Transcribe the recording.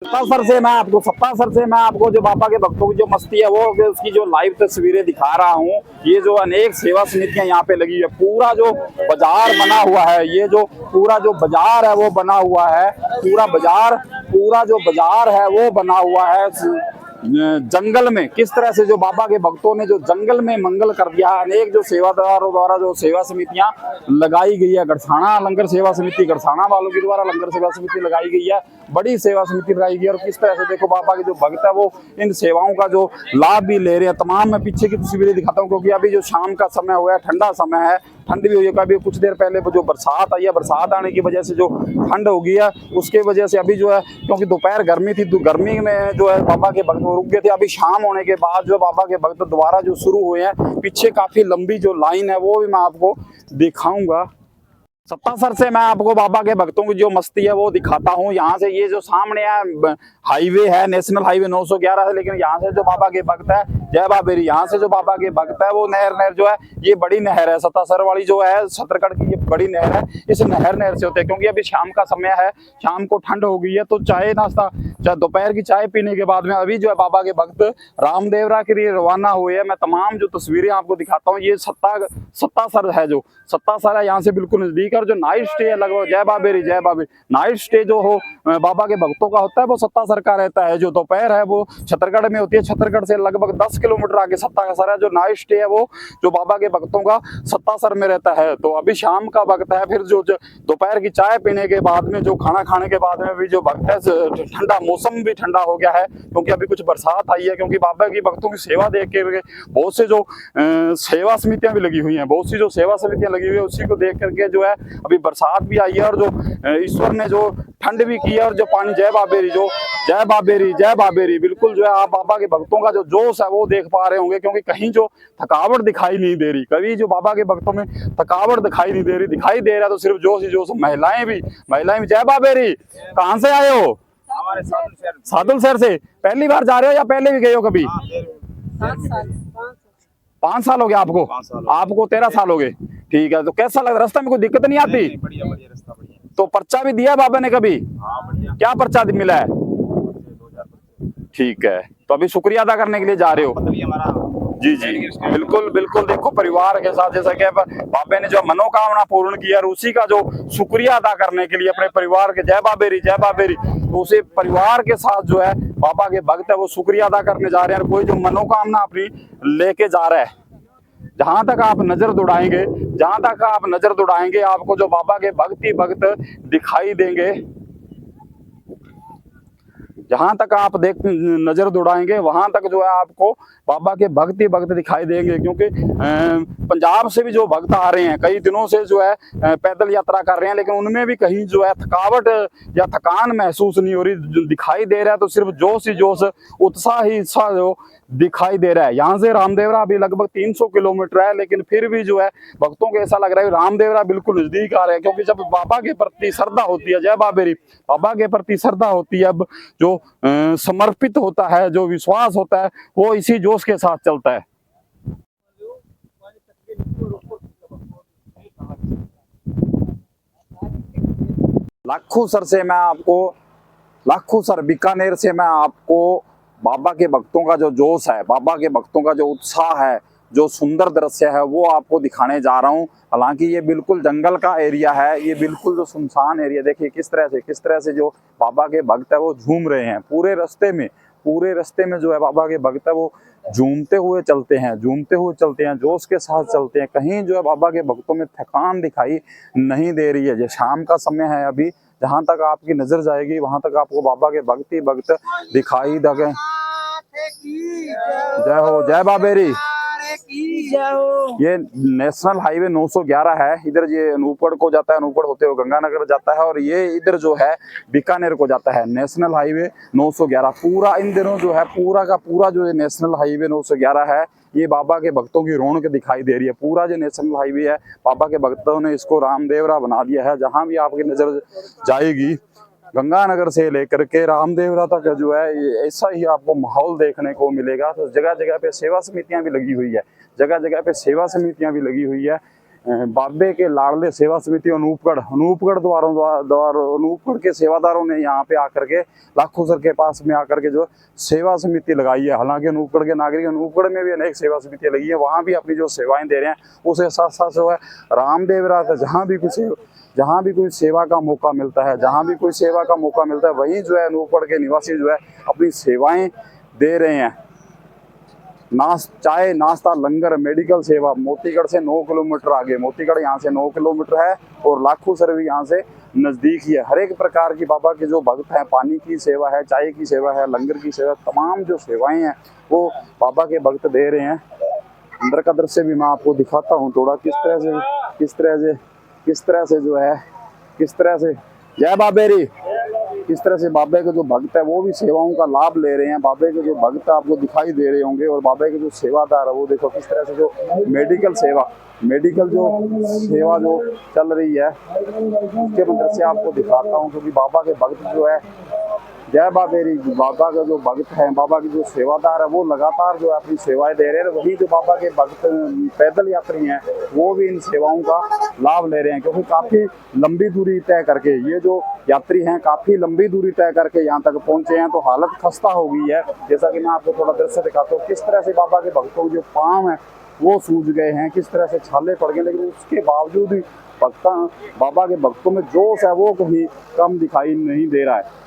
सत्ता सर से मैं आपको जो बाबा के भक्तों की जो मस्ती है वो उसकी जो लाइव तस्वीरें दिखा रहा हूँ। ये जो अनेक सेवा समितियां यहाँ पे लगी है, पूरा जो बाजार बना हुआ है, ये जो पूरा जो बाजार है वो बना हुआ है, पूरा जो बाजार है वो बना हुआ है जंगल में। किस तरह से जो बाबा के भक्तों ने जो जंगल में मंगल कर दिया है, अनेक जो सेवादारों द्वारा जो सेवा समितियां लगाई गई है, गढ़साना लंगर सेवा समिति, गढ़साना वालों के द्वारा लंगर सेवा समिति लगाई गई है, बड़ी सेवा समिति लगाई गई है। और किस तरह से देखो बाबा के जो भक्त है वो इन सेवाओं का जो लाभ भी ले रहे हैं। तमाम मैं पीछे की तस्वीरें दिखाता हूँ, क्योंकि अभी जो शाम का समय हुआ है, ठंडा समय है, ठंड भी हुई है। अभी कुछ देर पहले जो बरसात आई है, बरसात आने की वजह से जो ठंड हो गई है, उसके वजह से अभी जो है, क्योंकि दोपहर गर्मी थी, गर्मी में जो है बाबा के भक्त रुक गए थे। अभी शाम होने के बाद जो बाबा के भक्त दोबारा जो शुरू हुए हैं, पीछे काफी लंबी जो लाइन है वो भी मैं आपको दिखाऊंगा। सत्ता सर से मैं आपको बाबा के भक्तों की जो मस्ती है वो दिखाता हूँ। यहाँ से ये जो सामने है हाईवे है, नेशनल हाईवे 911 है, लेकिन यहाँ से जो बाबा के भक्त है जय बाबेरी, यहाँ से जो बाबा के भक्त है वो नहर जो है, ये बड़ी नहर है, सत्ता सर वाली जो है छत्तरगढ़ की, ये बड़ी नहर है। इस नहर से होते हैं, क्योंकि अभी शाम का समय है, शाम को ठंड हो गई है, तो चाय नाश्ता, चाहे दोपहर की चाय पीने के बाद में अभी जो है बाबा के भक्त रामदेवरा के लिए रवाना हुए हैं। मैं तमाम जो तस्वीरें आपको दिखाता हूँ, ये सत्ता सर है, जो सत्ता सर है यहाँ से बिल्कुल नजदीक। और जो नाइट स्टे है लगभग जय बाबेरी नाइट स्टे जो हो बाबा के भक्तों का होता है वो सत्ता सर का रहता है। जो दोपहर है वो छत्तरगढ़ में होती है, छत्तरगढ़ से लगभग 10 किलोमीटर आगे सत्ता का सर है। जो नाइट स्टे है वो जो बाबा के भक्तों का सत्ता सर में रहता है। तो अभी शाम का वक्त है, फिर जो दोपहर की चाय पीने के बाद में, जो खाना खाने के बाद में भी जो भक्त है, ठंडा मौसम भी ठंडा हो गया है, क्योंकि अभी कुछ बरसात आई है। क्योंकि बाबा की भक्तों की सेवा देख के बहुत से जो सेवा समितियां भी लगी हुई हैं, बहुत सी जो सेवा समितियां लगी हुई है, उसी को देख करके जो है अभी बरसात भी आई है, और जो ईश्वर ने जो ठंड भी की है, और जो पानी जय बाबेरी बिल्कुल जो है आप बाबा के भक्तों का जो जोश है वो देख पा रहे होंगे। क्योंकि कहीं जो थकावट दिखाई नहीं दे रही, कभी जो बाबा के भक्तों में थकावट दिखाई नहीं दे रही, दिखाई दे रहा है तो सिर्फ जोश ही जोश। महिलाएं भी जय बाबेरी। कहाँ से आए हो? हमारे सादुल शहर से। पहली बार जा रहे हो या पहले भी गए हो कभी? 5 साल हो गया आपको? आपको 13 साल हो गए। ठीक है, तो कैसा लग रहा? रास्ता में कोई दिक्कत नहीं आती? बढ़िया रास्ता बढ़िया। तो पर्चा भी दिया बाबा ने कभी? हाँ बढ़िया। क्या पर्चा मिला है? ठीक है, तो अभी शुक्रिया अदा करने के लिए जा रहे हो? जी बिल्कुल देखो परिवार के साथ, जैसा कि बाबे ने जो मनोकामना पूर्ण किया, उसी का जो शुक्रिया अदा करने के लिए अपने परिवार के जय बाबेरी तो उसी परिवार के साथ जो है बाबा के भक्त है वो शुक्रिया अदा करने जा रहे हैं। कोई जो मनोकामना अपनी लेके जा रहा है, जहां तक आप नजर दौड़ाएंगे आपको जो बाबा के भक्त दिखाई देंगे। जहां तक आप नजर दौड़ाएंगे वहां तक जो है आपको बाबा के भक्त दिखाई देंगे। क्योंकि पंजाब से भी जो भक्त आ रहे हैं, कई दिनों से जो है पैदल यात्रा कर रहे हैं, लेकिन उनमें भी कहीं जो है थकावट या थकान महसूस नहीं हो रही, जो दिखाई दे रहा है तो सिर्फ जोश ही जोश, उत्साह ही उत्साह जो दिखाई दे रहा है। यहाँ से रामदेवरा अभी लगभग 300 किलोमीटर है, लेकिन फिर भी जो है भक्तों को ऐसा लग रहा है रामदेवरा बिल्कुल नजदीक आ रहे हैं। क्योंकि जब बाबा के प्रति श्रद्धा होती है, जय बाबेरी, बाबा के प्रति श्रद्धा होती है, अब जो समर्पित होता है, जो विश्वास होता है, वो इसी जोश के साथ चलता है। लाखों सर बीकानेर से मैं आपको बाबा के भक्तों का जो जोश है, बाबा के भक्तों का जो उत्साह है, जो सुंदर दृश्य है वो आपको दिखाने जा रहा हूं। हालांकि ये बिल्कुल जंगल का एरिया है, ये बिल्कुल जो सुनसान एरिया। देखिए किस तरह से जो बाबा के भक्त है वो झूम रहे हैं पूरे रास्ते में जो है बाबा के भक्त है वो झूमते हुए चलते हैं, जोश के साथ चलते हैं। कहीं जो है बाबा के भक्तों में थकान दिखाई नहीं दे रही है। जो शाम का समय है, अभी जहां तक आपकी नजर जाएगी वहां तक आपको बाबा के भक्त दिखाई देंगे। जय हो, जय बाबेरी। ये नेशनल हाईवे 911 है, इधर ये अनूपगढ़ को जाता है, अनूपगढ़ होते हुए गंगानगर जाता है, और ये इधर जो है बीकानेर को जाता है। नेशनल हाईवे 911 पूरा इन दिनों जो है पूरा का पूरा जो नेशनल हाईवे 911 है, ये बाबा के भक्तों की रौनक दिखाई दे रही है। पूरा जो नेशनल हाईवे है, बाबा के भक्तों ने इसको रामदेवरा बना दिया है। जहां भी आपकी नजर जाएगी, गंगानगर से लेकर के रामदेवरा तक जो है ऐसा ही आपको माहौल देखने को मिलेगा। तो जगह जगह पे सेवा समितियां भी लगी हुई है, बाबे के लाडले सेवा समिति अनूपगढ़ द्वारा अनूपगढ़ के सेवादारों ने यहाँ पे आकर के लाखों सर के पास में आकर के जो सेवा समिति लगाई है। हालांकि अनूपगढ़ के नागरिक अनूपगढ़ में भी अनेक सेवा समितियां लगी है, वहाँ भी अपनी जो सेवाएं दे रहे हैं। उसके साथ साथ जो है रामदेव रात जहाँ भी कोई सेवा का मौका मिलता है, जहाँ भी कोई सेवा का मौका मिलता है, वहीं जो है अनूपगढ़ के निवासी जो है अपनी सेवाएं दे रहे हैं। चाय नाश्ता लंगर मेडिकल सेवा मोतीगढ़ से 9 किलोमीटर आगे, मोतीगढ़ यहाँ से 9 किलोमीटर है और लाखों सर भी यहाँ से नज़दीक ही है। हर एक प्रकार की बाबा के जो भक्त हैं, पानी की सेवा है, चाय की सेवा है, लंगर की सेवा, तमाम जो सेवाएं हैं वो बाबा के भक्त दे रहे हैं। अंदर का दृश्य भी मैं आपको दिखाता हूँ थोड़ा, किस तरह से जय बाबेरी, किस तरह से बाबे के जो भक्त है वो भी सेवाओं का लाभ ले रहे हैं। बाबे के जो भक्त आपको दिखाई दे रहे होंगे और बाबे के जो सेवादार है वो देखो किस तरह से जो मेडिकल जो सेवा जो चल रही है उसके मंदिर से आपको दिखाता हूँ। क्योंकि बाबा के भक्त जो है जय बाबेरी, बाबा का जो भक्त है, बाबा के जो सेवादार है वो लगातार जो अपनी सेवाएं दे रहे हैं। वही जो बाबा के भक्त पैदल यात्री हैं वो भी इन सेवाओं का लाभ ले रहे हैं। क्योंकि काफ़ी लंबी दूरी तय करके ये जो यात्री हैं काफ़ी लंबी दूरी तय करके यहाँ तक पहुँचे हैं, तो हालत खस्ता हो गई है। जैसा कि मैं आपको थोड़ा दृश्य दिखाता हूँ किस तरह से बाबा के भक्तों के जो पाँव हैं वो सूज गए हैं, किस तरह से छाले पड़ गए, लेकिन उसके बावजूद भी बाबा के भक्तों में जोश है वो कहीं कम दिखाई नहीं दे रहा है।